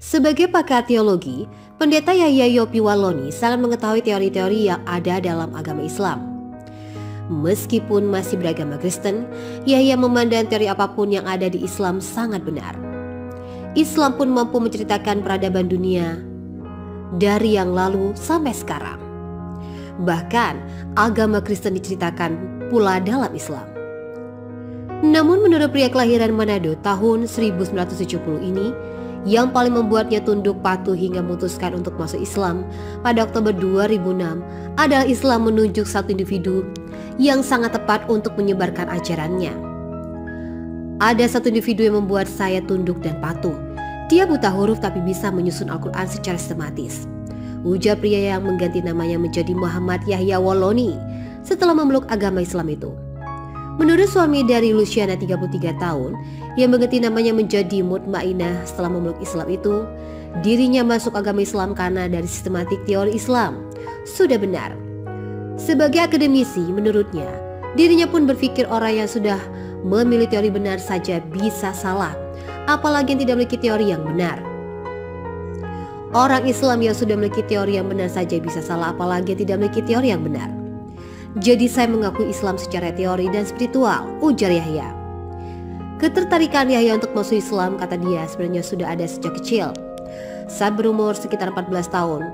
Sebagai pakar teologi, Pendeta Yahya Yopi Waloni sangat mengetahui teori-teori yang ada dalam agama Islam. Meskipun masih beragama Kristen, Yahya memandang teori apapun yang ada di Islam sangat benar. Islam pun mampu menceritakan peradaban dunia dari yang lalu sampai sekarang. Bahkan agama Kristen diceritakan pula dalam Islam. Namun menurut pria kelahiran Manado tahun 1970 ini, yang paling membuatnya tunduk patuh hingga memutuskan untuk masuk Islam pada Oktober 2006 adalah Islam menunjuk satu individu yang sangat tepat untuk menyebarkan ajarannya. Ada satu individu yang membuat saya tunduk dan patuh. Dia buta huruf tapi bisa menyusun Al-Quran secara sistematis, ujar pria yang mengganti namanya menjadi Muhammad Yahya Waloni setelah memeluk agama Islam itu. Menurut suami dari Luciana 33 tahun yang mengganti namanya menjadi Mutmainah setelah memeluk Islam itu, dirinya masuk agama Islam karena dari sistematik teori Islam sudah benar. Sebagai akademisi, menurutnya dirinya pun berpikir orang yang sudah memilih teori benar saja bisa salah, apalagi yang tidak memiliki teori yang benar. Orang Islam yang sudah memiliki teori yang benar saja bisa salah, apalagi yang tidak memiliki teori yang benar. Jadi saya mengakui Islam secara teori dan spiritual, ujar Yahya. Ketertarikan Yahya untuk masuk Islam, kata dia, sebenarnya sudah ada sejak kecil. Saat berumur sekitar 14 tahun,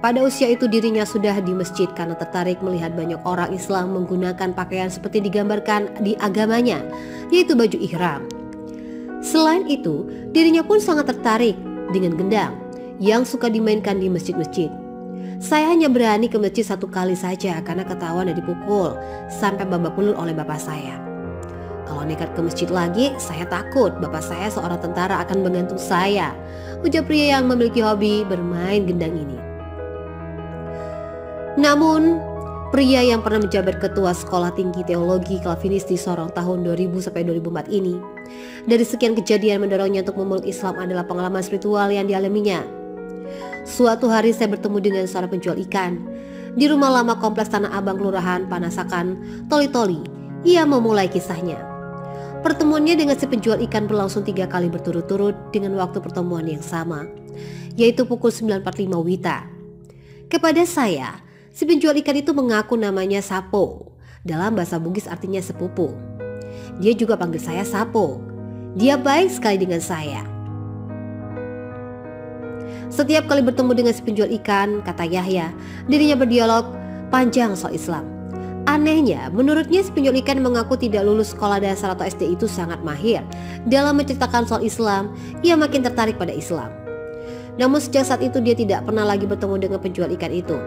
pada usia itu dirinya sudah di masjid karena tertarik melihat banyak orang Islam menggunakan pakaian seperti digambarkan di agamanya, yaitu baju ihram. Selain itu, dirinya pun sangat tertarik dengan gendang yang suka dimainkan di masjid-masjid. Saya hanya berani ke masjid satu kali saja karena ketahuan dan dipukul sampai babak belur oleh bapak saya. Kalau nekat ke masjid lagi, saya takut bapak saya seorang tentara akan menggantung saya, ujar pria yang memiliki hobi bermain gendang ini. Namun, pria yang pernah menjabat ketua Sekolah Tinggi Teologi Calvinis di Sorong tahun 2000 sampai 2004 ini, dari sekian kejadian mendorongnya untuk memeluk Islam adalah pengalaman spiritual yang dialaminya. Suatu hari saya bertemu dengan seorang penjual ikan di rumah lama kompleks Tanah Abang, Kelurahan Panasakan, Toli-Toli. Ia memulai kisahnya. Pertemuannya dengan si penjual ikan berlangsung 3 kali berturut-turut dengan waktu pertemuan yang sama, yaitu pukul 9.45 WITA. Kepada saya, si penjual ikan itu mengaku namanya Sapo. Dalam bahasa Bugis artinya sepupu. Dia juga panggil saya Sapo. Dia baik sekali dengan saya. Setiap kali bertemu dengan si penjual ikan, kata Yahya, dirinya berdialog panjang soal Islam. Anehnya, menurutnya si penjual ikan mengaku tidak lulus sekolah dasar atau SD itu sangat mahir dalam menceritakan soal Islam. Ia makin tertarik pada Islam. Namun sejak saat itu dia tidak pernah lagi bertemu dengan penjual ikan itu.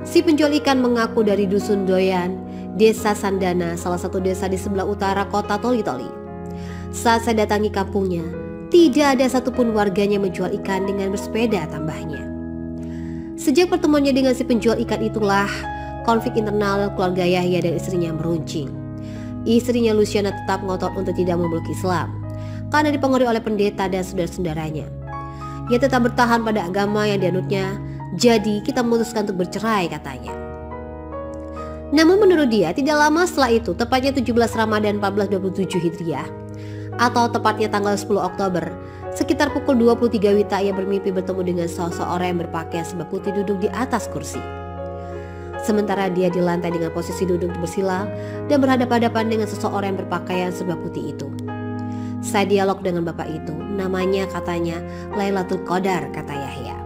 Si penjual ikan mengaku dari Dusun Doyan, Desa Sandana, salah satu desa di sebelah utara kota Toli-Toli. Saat saya datangi kampungnya, tidak ada satupun warganya menjual ikan dengan bersepeda, tambahnya. Sejak pertemuannya dengan si penjual ikan itulah konflik internal keluarga Yahya dan istrinya meruncing. Istrinya Luciana tetap ngotot untuk tidak memeluk Islam karena dipengaruhi oleh pendeta dan saudara-saudaranya. Ia tetap bertahan pada agama yang dianutnya, jadi kita memutuskan untuk bercerai, katanya. Namun menurut dia, tidak lama setelah itu, tepatnya 17 Ramadan 1427 Hijriah, atau tepatnya tanggal 10 Oktober, sekitar pukul 23 WITA, ia bermimpi bertemu dengan seseorang yang berpakaian serba putih duduk di atas kursi. Sementara dia di lantai dengan posisi duduk bersila dan berhadapan-hadapan dengan seseorang yang berpakaian serba putih itu. Saya dialog dengan bapak itu, namanya katanya Lailatul Qadar, kata Yahya.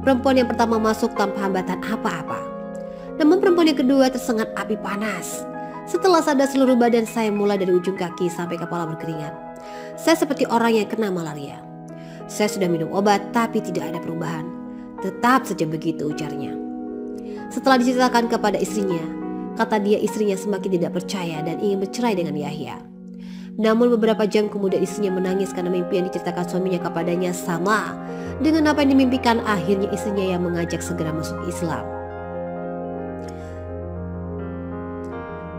Perempuan yang pertama masuk tanpa hambatan apa-apa. Namun perempuan yang kedua tersengat api panas. Setelah sadar seluruh badan saya mulai dari ujung kaki sampai kepala berkeringat. Saya seperti orang yang kena malaria. Saya sudah minum obat tapi tidak ada perubahan. Tetap saja begitu, ujarnya. Setelah diceritakan kepada istrinya, kata dia istrinya semakin tidak percaya dan ingin bercerai dengan Yahya. Namun beberapa jam kemudian istrinya menangis karena mimpi yang diceritakan suaminya kepadanya sama dengan apa yang dimimpikan. Akhirnya istrinya yang mengajak segera masuk Islam.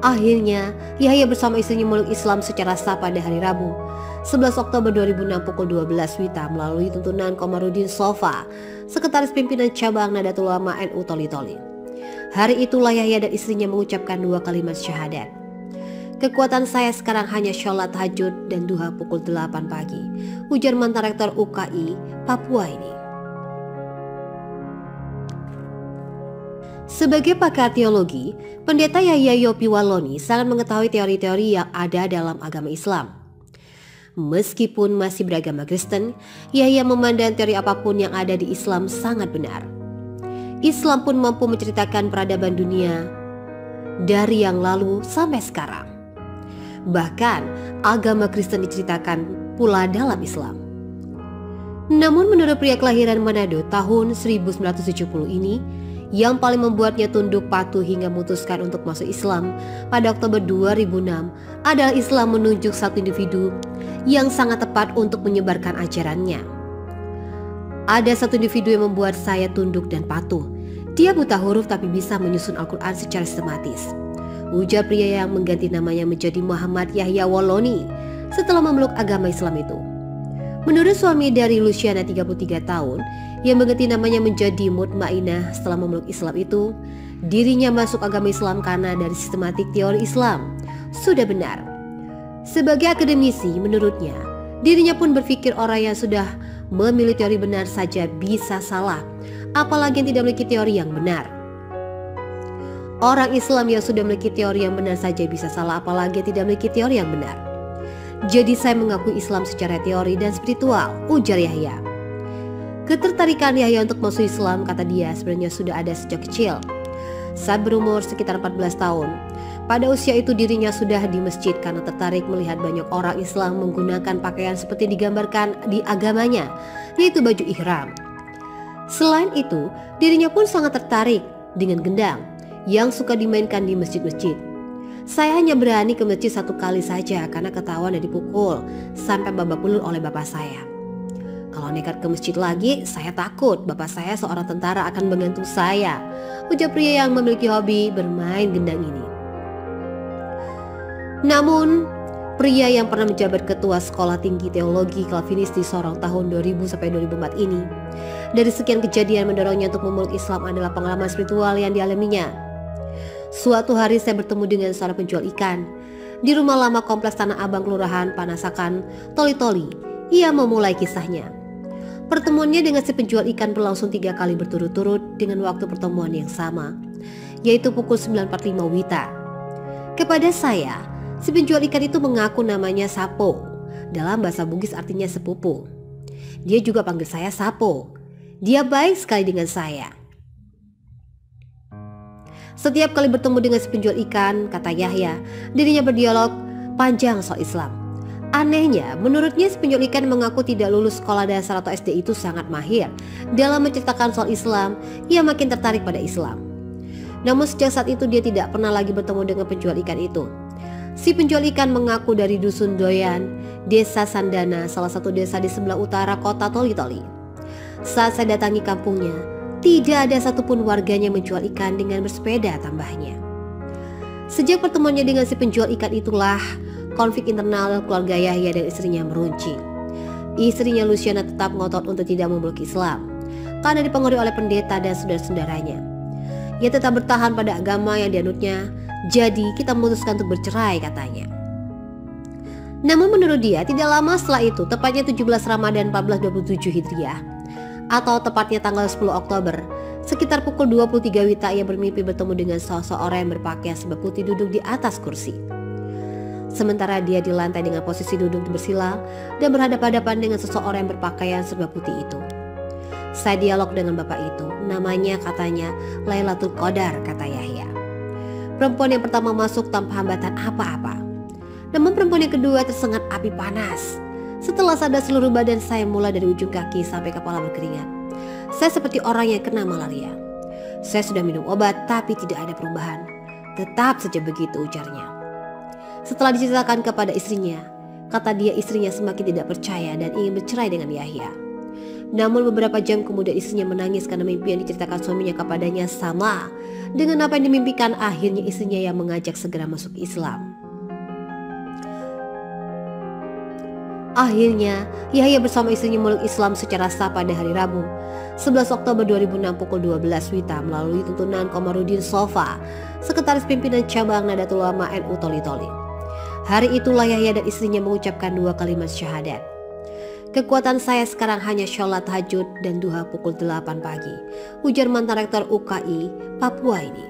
Akhirnya, Yahya bersama istrinya memeluk Islam secara sah pada hari Rabu, 11 Oktober 2006 pukul 12 WITA melalui tuntunan Komarudin Sofa, Sekretaris Pimpinan Cabang Nahdlatul Ulama NU Toli-Toli. Hari itulah Yahya dan istrinya mengucapkan 2 kalimat syahadat. Kekuatan saya sekarang hanya sholat tahajud dan duha pukul 8 pagi, ujar mantan rektor UKI Papua ini. Sebagai pakar teologi, Pendeta Yahya Yopi Waloni sangat mengetahui teori-teori yang ada dalam agama Islam. Meskipun masih beragama Kristen, Yahya memandang teori apapun yang ada di Islam sangat benar. Islam pun mampu menceritakan peradaban dunia dari yang lalu sampai sekarang. Bahkan agama Kristen diceritakan pula dalam Islam. Namun menurut pria kelahiran Manado tahun 1970 ini, yang paling membuatnya tunduk patuh hingga memutuskan untuk masuk Islam pada Oktober 2006 adalah Islam menunjuk satu individu yang sangat tepat untuk menyebarkan ajarannya. Ada satu individu yang membuat saya tunduk dan patuh. Dia buta huruf tapi bisa menyusun Al-Quran secara sistematis, ujar pria yang mengganti namanya menjadi Muhammad Yahya Waloni setelah memeluk agama Islam itu. Menurut suami dari Luciana 33 tahun yang mengganti namanya menjadi Mutmainah setelah memeluk Islam itu, dirinya masuk agama Islam karena dari sistematik teori Islam sudah benar. Sebagai akademisi, menurutnya dirinya pun berpikir orang yang sudah memilih teori benar saja bisa salah, apalagi yang tidak memiliki teori yang benar. Orang Islam yang sudah memiliki teori yang benar saja bisa salah, apalagi yang tidak memiliki teori yang benar. Jadi saya mengakui Islam secara teori dan spiritual, ujar Yahya. Ketertarikan Yahya untuk masuk Islam, kata dia, sebenarnya sudah ada sejak kecil. Saat berumur sekitar 14 tahun, pada usia itu dirinya sudah di masjid karena tertarik melihat banyak orang Islam menggunakan pakaian seperti digambarkan di agamanya, yaitu baju ihram. Selain itu, dirinya pun sangat tertarik dengan gendang yang suka dimainkan di masjid-masjid. Saya hanya berani ke masjid satu kali saja karena ketahuan dan dipukul sampai babak belur oleh bapak saya. Kalau nekat ke masjid lagi, saya takut bapak saya seorang tentara akan menggantung saya, ujar pria yang memiliki hobi bermain gendang ini. Namun, pria yang pernah menjabat ketua Sekolah Tinggi Teologi Calvinis di Sorong tahun 2000 sampai 2004 ini, dari sekian kejadian mendorongnya untuk memeluk Islam adalah pengalaman spiritual yang dialaminya. Suatu hari saya bertemu dengan seorang penjual ikan di rumah lama kompleks Tanah Abang, Kelurahan Panasakan, Toli-Toli. Ia memulai kisahnya. Pertemuannya dengan si penjual ikan berlangsung 3 kali berturut-turut dengan waktu pertemuan yang sama, yaitu pukul 9.45 WITA. Kepada saya, si penjual ikan itu mengaku namanya Sapo. Dalam bahasa Bugis artinya sepupu. Dia juga panggil saya Sapo. Dia baik sekali dengan saya. Setiap kali bertemu dengan si penjual ikan, kata Yahya, dirinya berdialog panjang soal Islam. Anehnya, menurutnya si penjual ikan mengaku tidak lulus sekolah dasar atau SD itu sangat mahir dalam menceritakan soal Islam. Ia makin tertarik pada Islam. Namun sejak saat itu dia tidak pernah lagi bertemu dengan penjual ikan itu. Si penjual ikan mengaku dari Dusun Doyan, Desa Sandana, salah satu desa di sebelah utara kota Toli-Toli. Saat saya datangi kampungnya, tidak ada satupun warganya menjual ikan dengan bersepeda, tambahnya. Sejak pertemuannya dengan si penjual ikan itulah konflik internal keluarga Yahya dan istrinya meruncing. Istrinya Luciana tetap ngotot untuk tidak memeluk Islam karena dipengaruhi oleh pendeta dan saudara-saudaranya. Ia tetap bertahan pada agama yang dianutnya, jadi kita memutuskan untuk bercerai, katanya. Namun menurut dia, tidak lama setelah itu, tepatnya 17 Ramadan 1427 Hijriah, atau tepatnya tanggal 10 Oktober, sekitar pukul 23 WITA, ia bermimpi bertemu dengan seseorang yang berpakaian serba putih duduk di atas kursi. Sementara dia di lantai dengan posisi duduk bersila dan berhadapan-hadapan dengan seseorang yang berpakaian serba putih itu. Saya dialog dengan bapak itu, namanya katanya Lailatul Qadar, kata Yahya. Perempuan yang pertama masuk tanpa hambatan apa-apa. Namun perempuan yang kedua tersengat api panas. Setelah sadar seluruh badan saya mulai dari ujung kaki sampai kepala berkeringat. Saya seperti orang yang kena malaria. Saya sudah minum obat tapi tidak ada perubahan. Tetap saja begitu, ujarnya. Setelah diceritakan kepada istrinya, kata dia istrinya semakin tidak percaya dan ingin bercerai dengan Yahya. Namun beberapa jam kemudian istrinya menangis karena mimpi yang diceritakan suaminya kepadanya sama dengan apa yang dimimpikan. Akhirnya istrinya yang mengajak segera masuk Islam. Akhirnya, Yahya bersama istrinya memeluk Islam secara sah pada hari Rabu, 11 Oktober 2006 pukul 12 WITA melalui tuntunan Komarudin Sofa, Sekretaris Pimpinan Cabang Nahdlatul Ulama NU Toli-Toli. Hari itulah Yahya dan istrinya mengucapkan 2 kalimat syahadat. Kekuatan saya sekarang hanya sholat tahajud dan duha pukul 8 pagi, ujar mantan rektor UKI Papua ini.